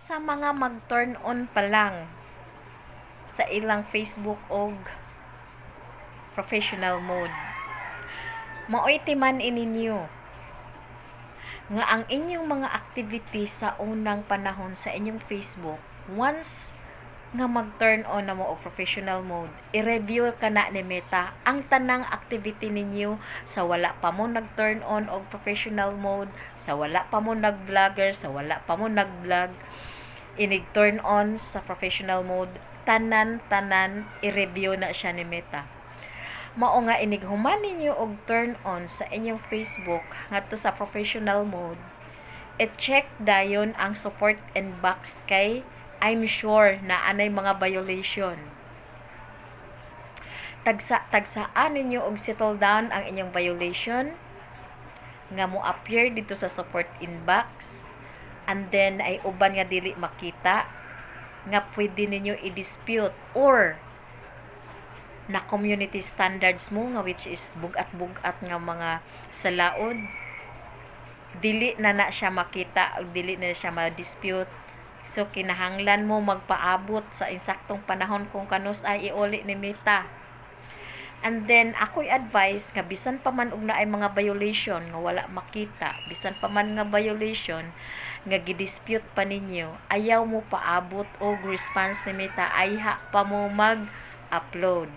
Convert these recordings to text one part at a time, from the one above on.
Sa mga mag-turn on pa lang sa ilang Facebook og professional mode, maoy timan ininyo nga ang inyong mga activities sa unang panahon sa inyong Facebook, once nga mag-turn on na mo og professional mode, i-review ka na ni Meta ang tanang activity ninyo sa wala pa mo nag-turn on og professional mode, sa wala pa mo nag-vlogger, sa wala pa mo nag-vlog, inig turn on sa professional mode, tanan i-review na siya ni Meta. Mao nga inig human ninyo og turn on sa inyong Facebook ngadto sa professional mode, i-check dayon ang support inbox kay I'm sure na anay mga violation. Tagsaan ninyo og settle down ang inyong violation nga mo appear dito sa support inbox, and then ay uban nga dili makita nga pwede ninyo i-dispute or na community standards mo nga which is bugat-bugat nga mga salaod, dili na siya makita o dili na siya ma-dispute. So kinahanglan mo magpaabot sa insaktong panahon kung kanus ay iuli ni Meta. And then ako'y advice nga bisan pa man og naay mga violation nga wala makita, bisan pa man nga violation nga gidispute pa ninyo, ayaw mo paabot og response ni Meta, ayha pa mo mag-upload.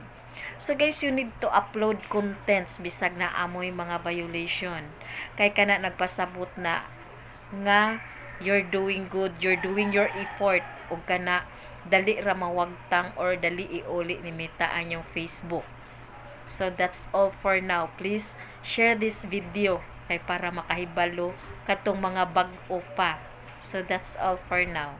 So guys, you need to upload contents bisag na amoy mga violation. Kay kana nagpasabot na nga you're doing good, you're doing your effort, ug kana dali ra mawagtang or dali iuli ni Meta ang yung Facebook. So that's all for now. Please share this video kay para makahibalo katong mga bag-o pa. So that's all for now.